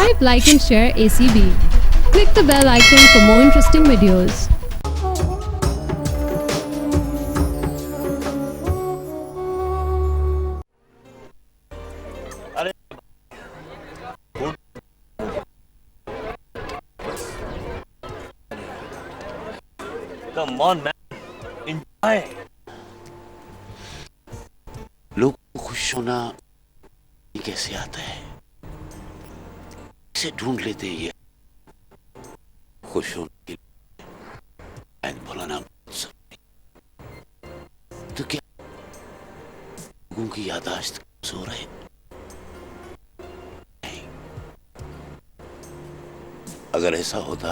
Subscribe, like and share ACB. Click the bell icon for more interesting videos. Come on, man. Enjoy. लोग को खुश होना कैसे आता है? इसे ढूंढ लेते हैं ये खुश होने के लिए भुलाना तो क्या लोगों की याददाश्त कमजोर है? नहीं। अगर ऐसा होता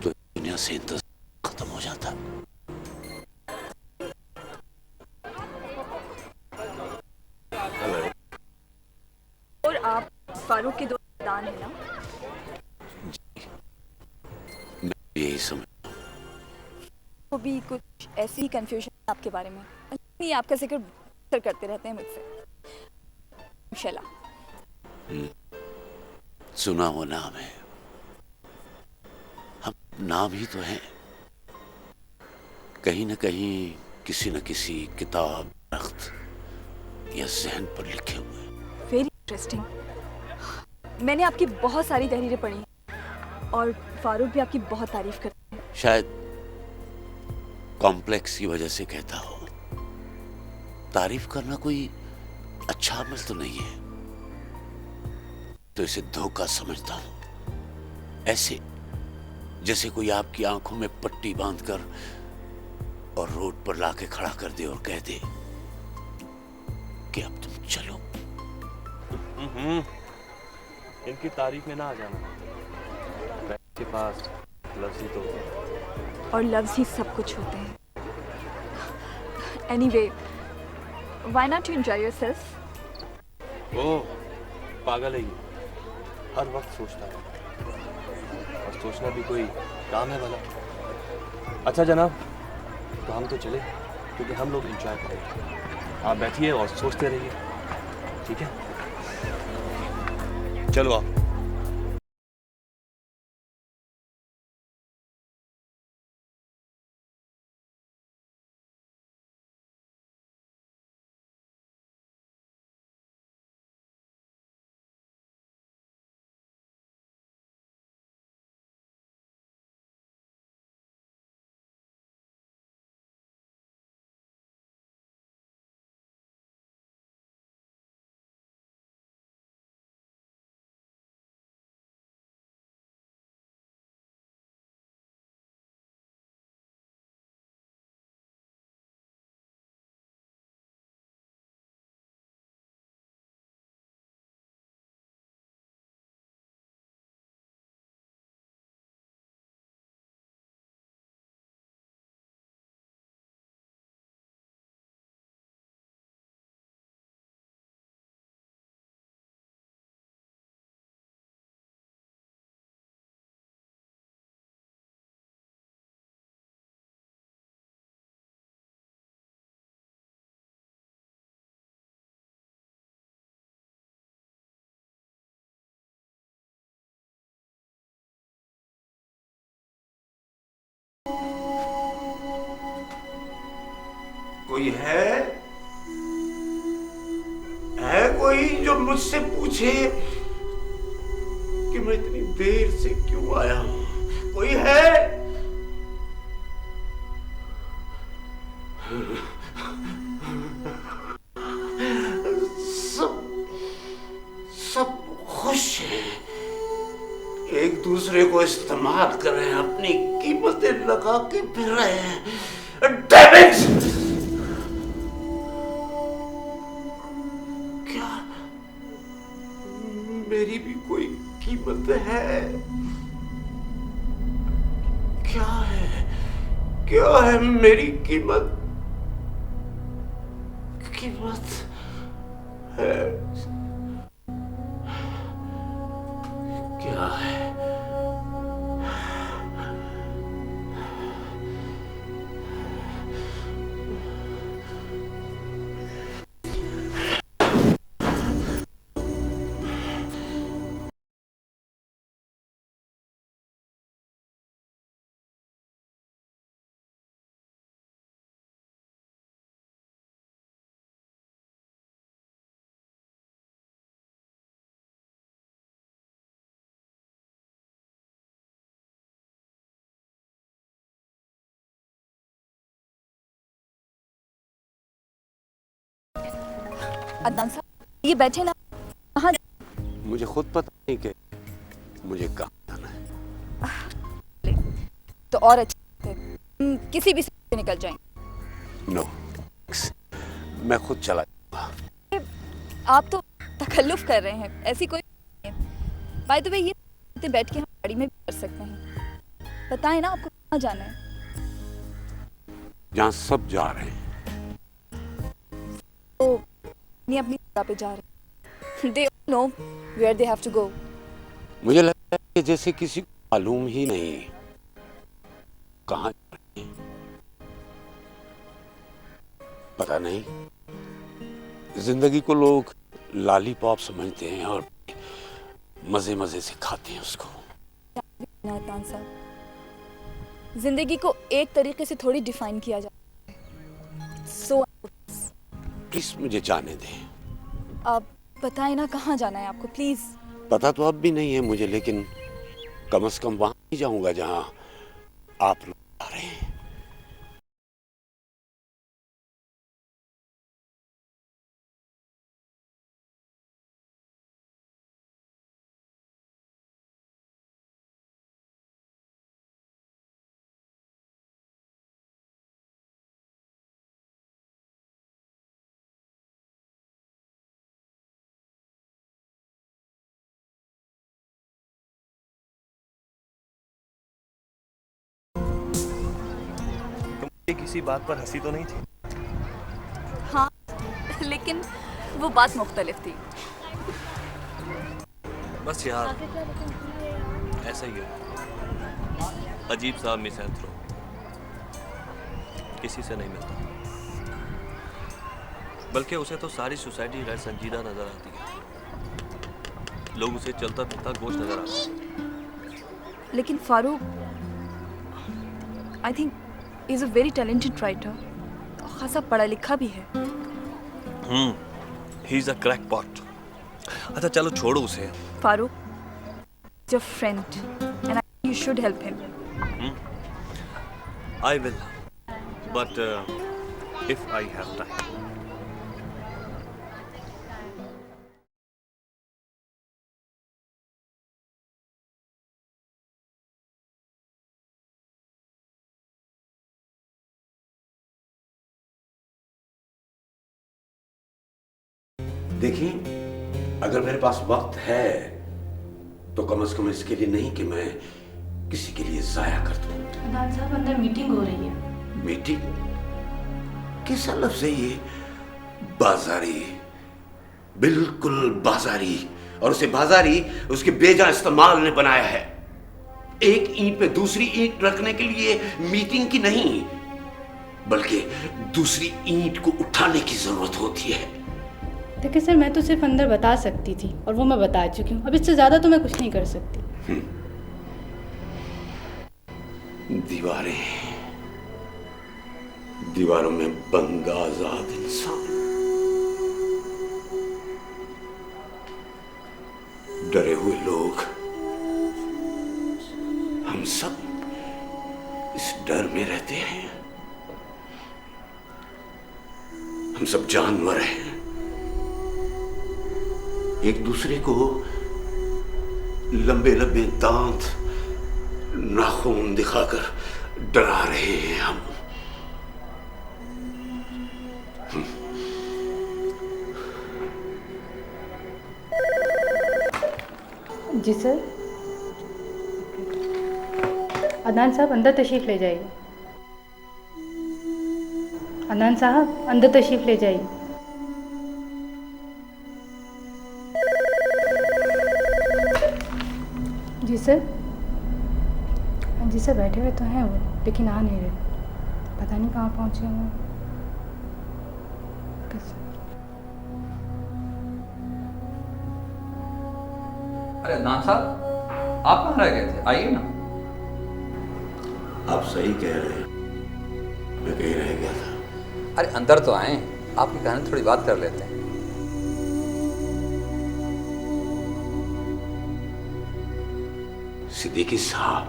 तो दुनिया से इंतजार खत्म हो जाता। और आप फारूक के दोस्त हैं ना? मैं यही समझ वो भी कुछ ऐसी ही कंफ्यूजन आपके बारे में। नहीं, आपका जिक्र करते रहते हैं मुझसे। इंशाल्लाह। सुना वो नाम है, हम नाम ही तो हैं, कहीं न कहीं किसी न किसी किताब, दरख्त या ज़हन पर लिखे हुए। Very interesting. मैंने आपकी बहुत सारी तहरीरें पढ़ी हैं और फारूक भी आपकी बहुत तारीफ करते हैं। शायद कॉम्प्लेक्स की वजह से कहता हो। तारीफ करना कोई अच्छा अमल तो नहीं है, तो इसे धोखा समझता हूं। ऐसे जैसे कोई आपकी आंखों में पट्टी बांधकर और रोड पर लाके खड़ा कर दे और कह दे कि अब तुम चलो। इनकी तारीफ में ना आ जाना। के पास लफ्ज़ ही तो होते हैं। और लफ्ज़ ही सब कुछ होते हैं। Anyway, why not you enjoy yourself? ओह, पागल है ये। हर वक्त सोचता है और सोचना भी कोई काम है भला। अच्छा जनाब, तो हम तो चले क्योंकि हम लोग एंजॉय करेंगे। आप बैठिए और सोचते रहिए, ठीक है? चलो आप। कोई है कोई जो मुझसे पूछे कि मैं इतनी देर से क्यों आया हूं? कोई है? सब खुश हैं, एक दूसरे को इस्तेमाल कर रहे हैं, अपनी कीमतें लगा के फिर रहे हैं। Damn it! क्या मेरी भी कोई कीमत है? क्या है मेरी कीमत? है क्या है? अदनान साहब, ये बैठे ना, कहाँ मुझे खुद पता नहीं कि मुझे कहाँ जाना है। तो और अच्छा है, किसी भी से निकल जाएंगे। नो, मैं खुद चला जाऊंगा। आप तो तकल्लुफ कर रहे हैं, ऐसी कोई नहीं है। बाय द वे, ये बैठ के हम गाड़ी में भी कर सकते हैं। बताएं ना आपको कहाँ जाना है। जहाँ सब जा रहे हैं। तो नहीं अपनी जगह पे जा रहे हैं। They all know where they have to go. मुझे लगता है कि जैसे किसी को मालूम ही नहीं कहाँ जा रहे हैं। पता नहीं, जिंदगी को लोग लॉलीपॉप समझते हैं और मजे मजे से खाते हैं उसको। अदनान साहब, जिंदगी को एक तरीके से थोड़ी डिफाइन किया जाता है। सो प्लीज मुझे जाने दें। आप बताएं ना कहाँ जाना है आपको, प्लीज। पता तो अब भी नहीं है मुझे, लेकिन कम से कम वहां ही जाऊंगा जहां आप लोग जा रहे हैं। किसी बात पर हंसी तो नहीं थी? हाँ, लेकिन वो बात मुख्तलिफ थी। बस यार, ऐसा ही है। अजीब सा मिसैंथ्रो, किसी से नहीं मिलता, बल्कि उसे तो सारी सोसाइटी गैर संजीदा नजर आती है। लोग उसे चलता फिरता गोश्त नजर आता है। लेकिन Farooq, I think is a very talented writer, खासा पढ़ा लिखा भी है। He is a crackpot. अच्छा चलो छोड़ो उसे। Farooq, your friend and you should help him. I will, but if I have time. देखिए, अगर मेरे पास वक्त है तो कम से कम इसके लिए नहीं कि मैं किसी के लिए जाया कर दूं। अदनान साहब, अंदर मीटिंग हो रही है। मीटिंग? किस लफ्ज़ से ये? बाजारी, बिल्कुल बाजारी। और उसे बाजारी उसके बेजा इस्तेमाल ने बनाया है। एक ईंट पे दूसरी ईंट रखने के लिए मीटिंग की नहीं, बल्कि दूसरी ईंट को उठाने की जरूरत होती है। देखिए सर, मैं तो सिर्फ अंदर बता सकती थी और वो मैं बता चुकी हूँ। अब इससे ज़्यादा तो मैं कुछ नहीं कर सकती। दीवारें, दीवारों में बंद आजाद इंसान, डरे हुए लोग, हम सब इस डर में रहते हैं। हम सब जानवर हैं, एक दूसरे को लंबे लंबे दांत, नाखून दिखाकर डरा रहे हैं हम। जी सर। अदनान साहब, अंदर तशरीफ ले जाइए। अदनान साहब, अंदर तशरीफ ले जाइए। जी सर। हाँ जी सर, बैठे हुए तो हैं वो, लेकिन आ नहीं रहे। पता नहीं कहाँ पहुँचे हैं। अरे अदनान साहब, आप कहाँ रह गए थे? आइए ना। आप सही कह रहे हैं, मैं कहीं रह गया था। अरे अंदर तो आए, आपके कहने थोड़ी बात कर लेते हैं। सिद्दीकी साहब,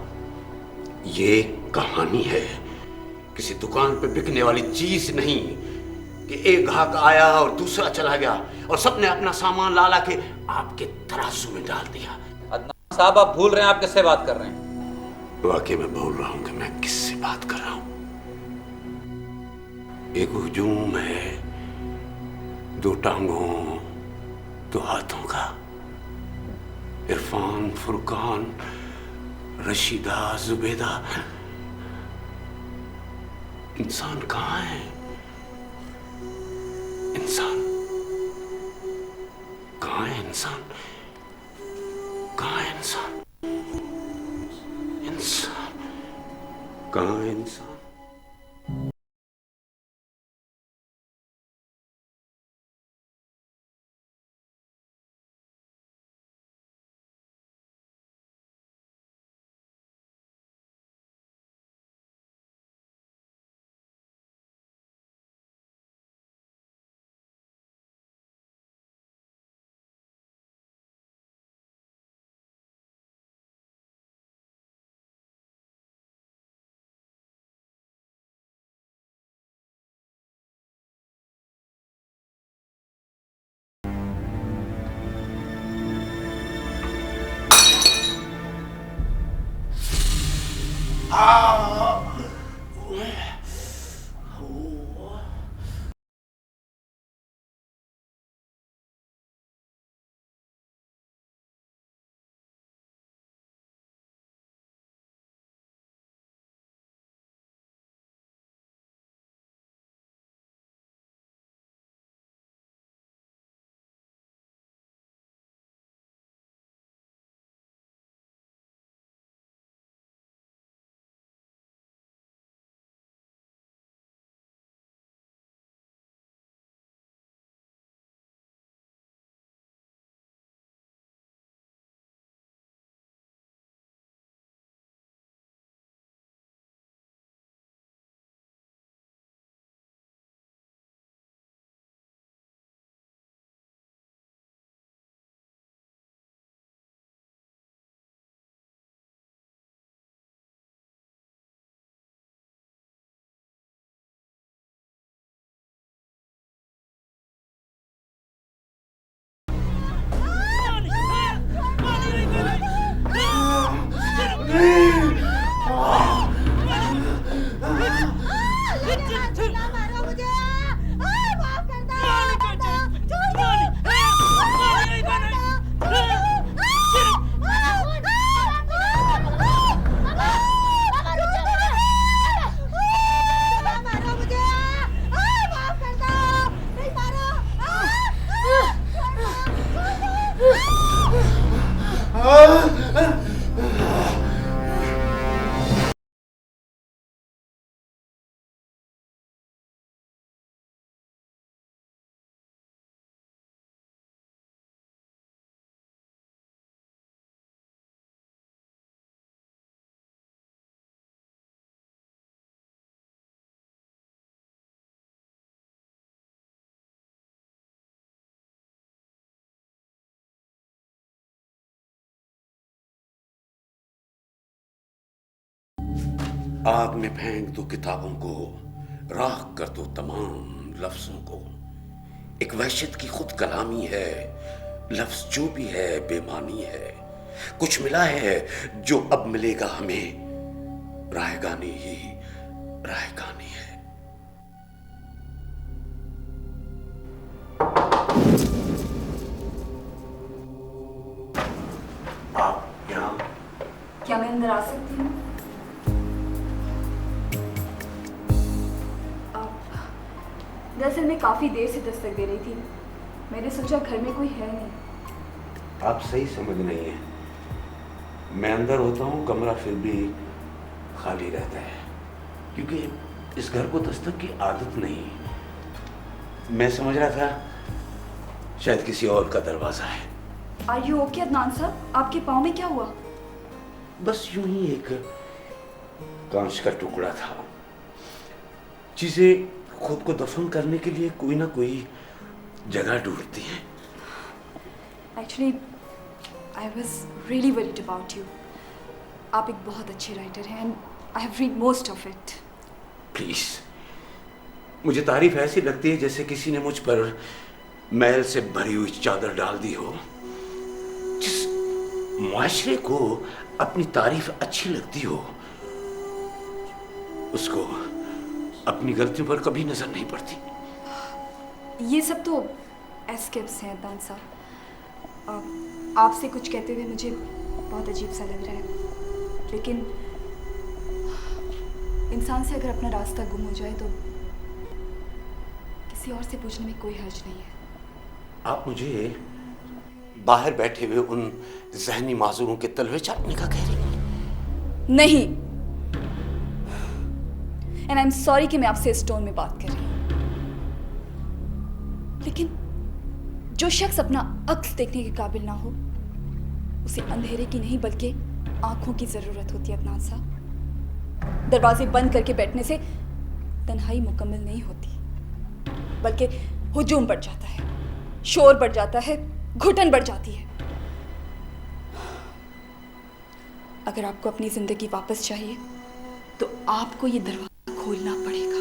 ये कहानी है, किसी दुकान पे बिकने वाली चीज नहीं। कि एक ग्राहक आया और दूसरा चला गया और सबने अपना सामान ला ला के आपके तराजू में डाल दिया। अदनान साहब, आप भूल रहे हैं आप किससे बात कर रहे हैं। वाकई में बोल रहा हूं कि मैं किससे बात कर रहा हूं। एक हुजूम है, दो टांगों दो हाथों का। इरफान, फुरकान, रशीदा, जुबेदा, इंसान कहां है? इंसान कहां है? इंसान कहां है? इंसान इंसान कहां है? इंसान आग में फेंक दो किताबों को, राख कर दो तमाम लफ्जों को। एक वहशत की खुद कलामी है, लफ्ज जो भी है बेमानी है। कुछ मिला है जो अब मिलेगा हमें, रायगानी ही रायगानी है। आप यहाँ? क्या मैं अंदर आ सकती हूँ? दरअसल मैं काफ़ी देर से दस्तक दे रही थी। मैंने सोचा घर में कोई है नहीं। आप सही समझ नहीं है। मैं अंदर होता हूँ, कमरा फिर भी खाली रहता है, क्योंकि इस घर को दस्तक की आदत नहीं। मैं समझ रहा था शायद किसी और का दरवाजा है। आर यू ओके अदनान साहब? आपके पाँव में क्या हुआ? बस यूं ही एक कांच का टुकड़ा था। चीजें खुद को दफन करने के लिए कोई ना कोई जगह ढूंढती हैं। Actually I was really worried about you. आप एक बहुत अच्छे राइटर हैं and I have read most of it. Please मुझे तारीफ ऐसी लगती है जैसे किसी ने मुझ पर मैल से भरी हुई चादर डाल दी हो। जिस मुआशरे को अपनी तारीफ अच्छी लगती हो उसको अपनी गलतियों पर कभी नजर नहीं पड़ती। ये सब तो एस्केप्स हैं अदनान साहब। आपसे कुछ कहते हुए मुझे बहुत अजीब सा लग रहा है, लेकिन इंसान से अगर अपना रास्ता गुम हो जाए तो किसी और से पूछने में कोई हर्ज नहीं है। आप मुझे बाहर बैठे हुए उन जहनी माजूरों के तलवे चाटने का कह रही हैं? नहीं, एंड आई एम सॉरी कि मैं आपसे इस टोन में बात कर रही हूं, लेकिन जो शख्स अपना अक्स देखने के काबिल ना हो उसे अंधेरे की नहीं बल्कि आंखों की जरूरत होती है अदनान साहब। दरवाजे बंद करके बैठने से तन्हाई मुकम्मल नहीं होती, बल्कि हुजूम बढ़ जाता है, शोर बढ़ जाता है, घुटन बढ़ जाती है। अगर आपको अपनी जिंदगी वापस चाहिए तो आपको ये दरवाजा खोलना पड़ेगा।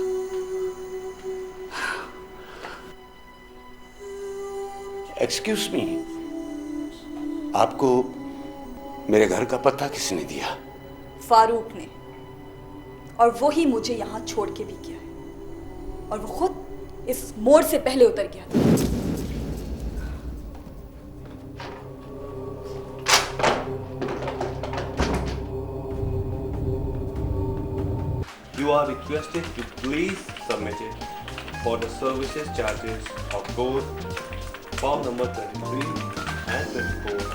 एक्सक्यूज मी, आपको मेरे घर का पता किसने दिया? फारूक ने, और वो ही मुझे यहाँ छोड़ के भी गया है, और वो खुद इस मोड़ से पहले उतर गया था। You are requested to please submit it for the services charges of code form number 23 and 24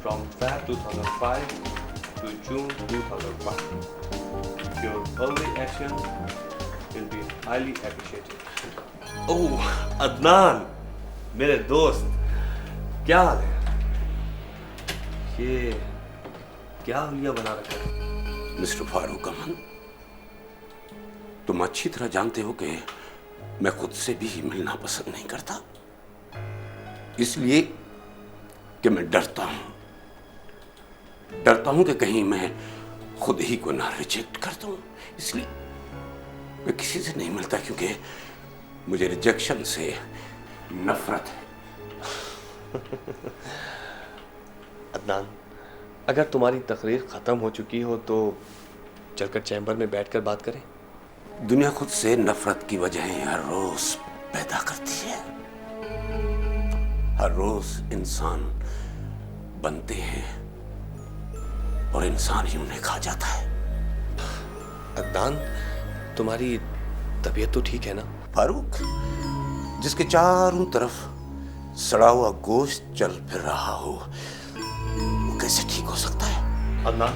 from Feb 2005 to June 2005. Your early action will be highly appreciated. ओह अदनान, मेरे दोस्त, क्या हाल है? ये क्या हुलिया बना रखा है? मिस्टर फारूक अमन, तुम अच्छी तरह जानते हो कि मैं खुद से भी मिलना पसंद नहीं करता, इसलिए कि मैं डरता हूं कि कहीं मैं खुद ही को ना रिजेक्ट कर दूं। इसलिए मैं किसी से नहीं मिलता, क्योंकि मुझे रिजेक्शन से नफरत है। अदनान, अगर तुम्हारी तकरीर ख़त्म हो चुकी हो तो चलकर चैम्बर में बैठकर बात करें। दुनिया खुद से नफरत की वजहें हर रोज पैदा करती है। हर रोज इंसान बनते हैं और इंसान ही उन्हें खा जाता है। अदनान, तुम्हारी तबीयत तो ठीक है ना? फारूक, जिसके चारों तरफ सड़ा हुआ गोश्त चल फिर रहा हो, वो कैसे ठीक हो सकता है? अदनान,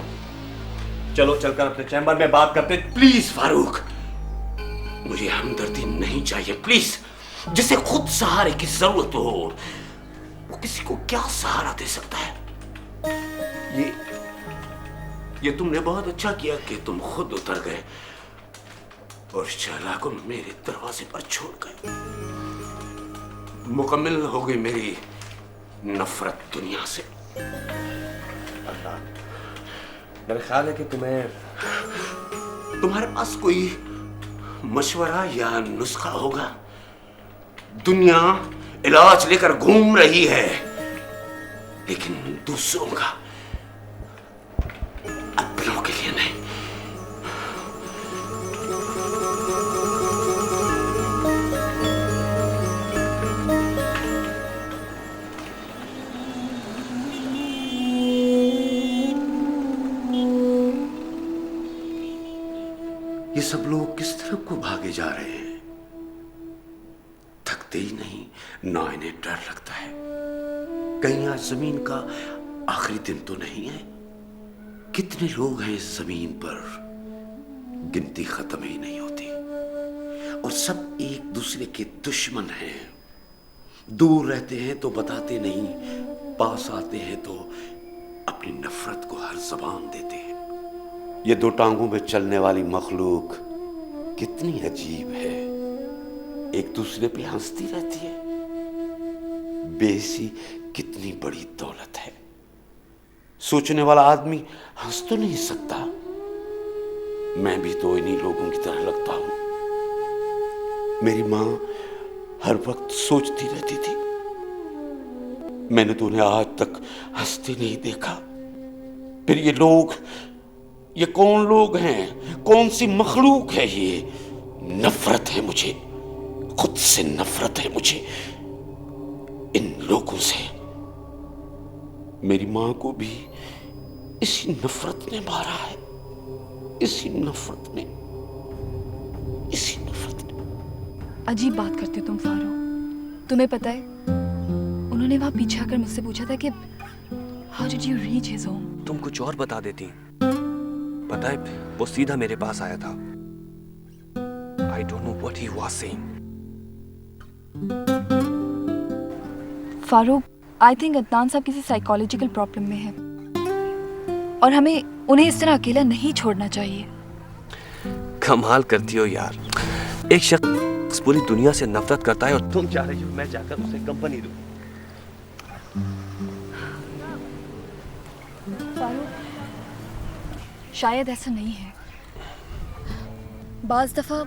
चलो चलकर अपने चैम्बर में बात करते। प्लीज फारूक, मुझे हमदर्दी नहीं चाहिए, प्लीज। जिसे खुद सहारे की जरूरत हो वो किसी को क्या सहारा दे सकता है? ये तुमने बहुत अच्छा किया कि तुम खुद उतर गए और शहला को मेरे दरवाजे पर छोड़ गए। मुकम्मल हो गई मेरी नफरत दुनिया से। अदनान, मेरा ख्याल है कि तुम्हारे पास कोई मशवरा या नुस्खा होगा? दुनिया इलाज लेकर घूम रही है, लेकिन दूसरों का, अपनों के लिए नहीं। ये सब लोग किस तरफ को भागे जा रहे हैं? थकते ही नहीं, ना इन्हें डर लगता है। कहीं आज जमीन का आखिरी दिन तो नहीं है? कितने लोग हैं इस जमीन पर, गिनती खत्म ही नहीं होती, और सब एक दूसरे के दुश्मन हैं। दूर रहते हैं तो बताते नहीं, पास आते हैं तो अपनी नफरत को हर जबान देते हैं। ये दो टांगों पे चलने वाली मखलूक कितनी अजीब है, एक दूसरे पे हंसती रहती है। बेसी कितनी बड़ी दौलत है। सोचने वाला आदमी हंस तो नहीं सकता। मैं भी तो इन्हीं लोगों की तरह लगता हूं। मेरी माँ हर वक्त सोचती रहती थी, मैंने तो उन्हें आज तक हंसते नहीं देखा। फिर ये कौन लोग हैं, कौन सी मखलूक है ये? नफरत है मुझे, खुद से नफरत है मुझे, इन लोगों से। मेरी मां को भी इसी नफरत ने मारा है, इसी नफरत ने। अजीब बात करते हो तुम फारूक। तुम्हें पता है, उन्होंने वहां पीछे आकर मुझसे पूछा था कि how did you reach his home. तुम कुछ और बता देती। पता है, वो सीधा मेरे पास आया था। I don't know what he was saying. Farooq, I think Adnan साहब किसी साइकोलॉजिकल प्रॉब्लम में है और हमें उन्हें इस तरह अकेला नहीं छोड़ना चाहिए। कमाल करती हो यार, एक शख्स पूरी दुनिया से नफरत करता है और तुम चाह रही हो मैं जाकर उसे कंपनी दूं। शायद ऐसा नहीं है। बाज दफा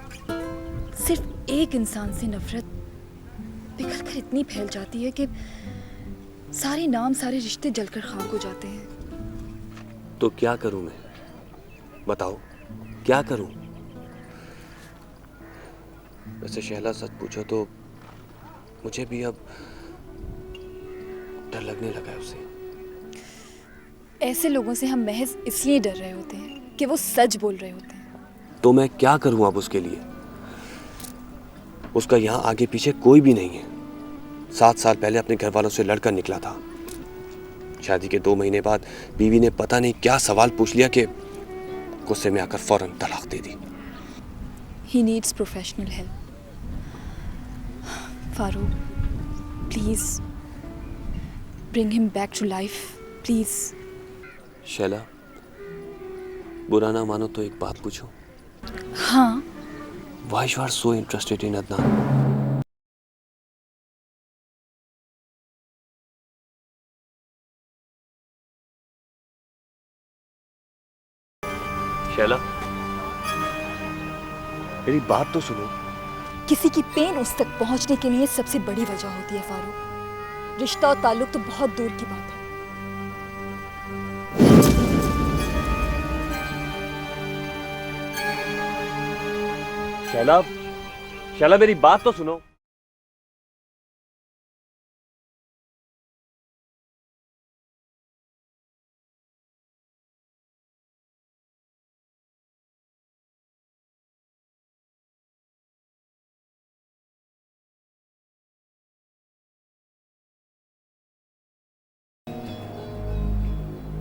सिर्फ एक इंसान से नफरत पिघल कर इतनी फैल जाती है कि सारे नाम, सारे रिश्ते जलकर खाक हो जाते हैं। तो क्या करूं मैं? बताओ, क्या करूं? वैसे शहला, सच पूछो तो मुझे भी अब डर लगने लगा है उसे। ऐसे लोगों से हम महज इसलिए डर रहे होते हैं कि वो सच बोल रहे होते हैं। तो मैं क्या करूं अब उसके लिए? उसका यहाँ आगे पीछे कोई भी नहीं है। 7 साल पहले अपने घर वालों से लड़कर निकला था। शादी के 2 महीने बाद बीवी ने पता नहीं क्या सवाल पूछ लिया कि गुस्से में आकर फौरन तलाक दे दी। He needs professional help. Farooq, please bring him back to life, please. Shaila, बुरा ना मानो तो एक बात पूछूं? हाँ। Why you are so interested in Adnan? Shaila, मेरी बात तो सुनो। किसी की पेन उस तक पहुंचने के लिए सबसे बड़ी वजह होती है फारूक। रिश्ता और ताल्लुक तो बहुत दूर की बात है। शैला, शैला मेरी बात तो सुनो।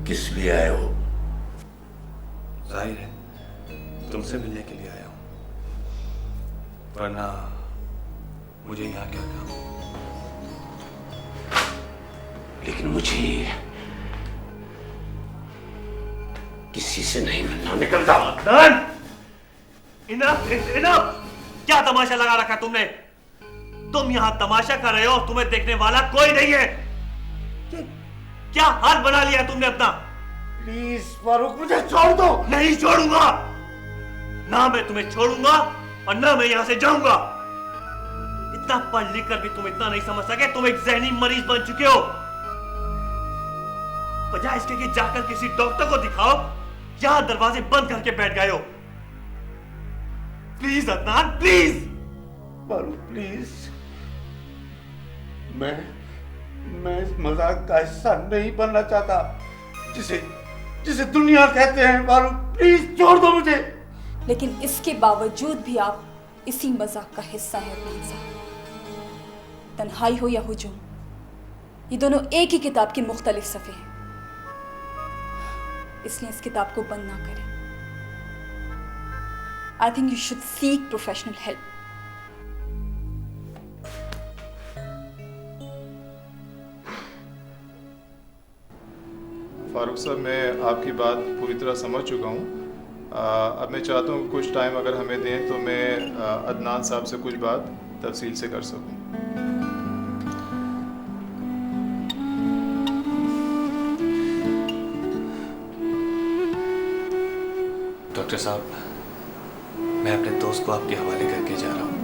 किस लिए आए हो? जाहिर है तुमसे मिलने के लिए आया हूं, वरना मुझे यहाँ क्या काम? लेकिन मुझे किसी से नहीं मिलना। निकल जाओ। Enough, enough! क्या तमाशा लगा रखा तुमने? तुम यहाँ तमाशा कर रहे हो, तुम्हें देखने वाला कोई नहीं है। क्या हाल बना लिया तुमने अपना? प्लीज फारूक, मुझे छोड़ दो। नहीं छोड़ूंगा, ना मैं तुम्हें छोड़ूंगा और ना मैं यहां से जाऊंगा। इतना पढ़ लिख कर भी तुम इतना नहीं समझ सके। तुम एक जहनी मरीज बन चुके हो। बजाय इसके कि जाकर किसी डॉक्टर को दिखाओ, यहां दरवाजे बंद करके बैठ गए हो। Please Adnan, please. Farooq please, मैं इस मजाक का हिस्सा नहीं बनना चाहता जिसे दुनिया कहते हैं। फारूक प्लीज छोड़ दो मुझे। लेकिन इसके बावजूद भी आप इसी मजाक का हिस्सा हैं अदनान साहब। तन्हाई हो या हुजूम, ये दोनों एक ही किताब के मुख्तलिफ सफ़े हैं। इसलिए इस किताब को बंद ना करें। I think you should seek professional help. Farooq साहब, मैं आपकी बात पूरी तरह समझ चुका हूँ। अब मैं चाहता हूँ कुछ टाइम अगर हमें दें तो मैं अदनान साहब से कुछ बात तफसील से कर सकूँ। डॉक्टर साहब, मैं अपने दोस्त को आपके हवाले करके जा रहा हूँ।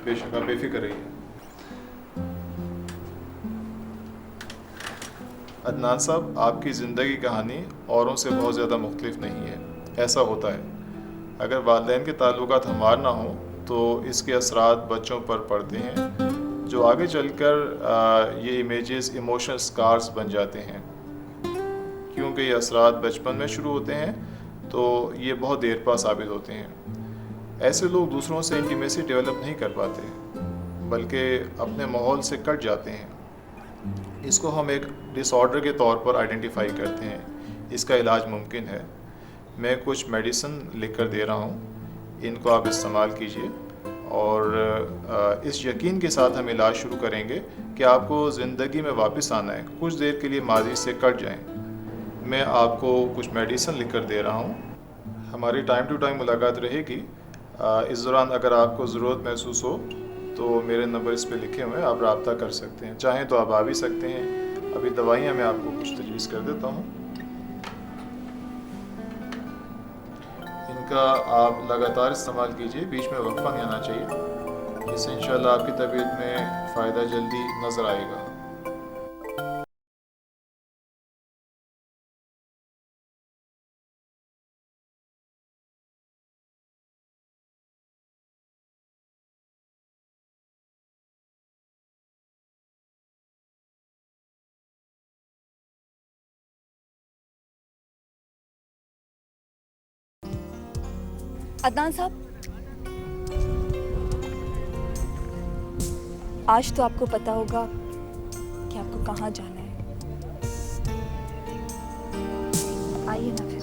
बेशक आप बेफिक्र रहिए। अदनान साहब, आपकी ज़िंदगी कहानी औरों से बहुत ज़्यादा मुख्तलिफ नहीं है। ऐसा होता है, अगर वालिदैन के ताल्लुकात हमार ना हों तो इसके असरात बच्चों पर पड़ते हैं, जो आगे चलकर ये इमेजेस इमोशनल स्कार्स बन जाते हैं। क्योंकि ये असरात बचपन में शुरू होते हैं तो ये बहुत देर पा साबित होते हैं। ऐसे लोग दूसरों से इंटीमेसी डेवलप नहीं कर पाते, बल्कि अपने माहौल से कट जाते हैं। इसको हम एक डिसऑर्डर के तौर पर आइडेंटिफाई करते हैं। इसका इलाज मुमकिन है। मैं कुछ मेडिसिन लिख कर दे रहा हूँ, इनको आप इस्तेमाल कीजिए और इस यकीन के साथ हम इलाज शुरू करेंगे कि आपको ज़िंदगी में वापस आना है, कुछ देर के लिए माजी से कट जाएं। मैं आपको कुछ मेडिसिन लिख कर दे रहा हूँ। हमारी टाइम टू टाइम मुलाकात रहेगी। इस दौरान अगर आपको ज़रूरत महसूस हो तो मेरे नंबर इस पे लिखे हुए हैं, आप रब्ता कर सकते हैं। चाहें तो आप आ भी सकते हैं। अभी दवाइयाँ मैं आपको कुछ तजवीज़ कर देता हूँ। इनका आप लगातार इस्तेमाल कीजिए, बीच में वक्फा नहीं आना चाहिए। इससे इंशाल्लाह आपकी तबीयत में फ़ायदा जल्दी नज़र आएगा। अदनान साहब, आज तो आपको पता होगा कि आपको कहाँ जाना है। आइए ना फिर।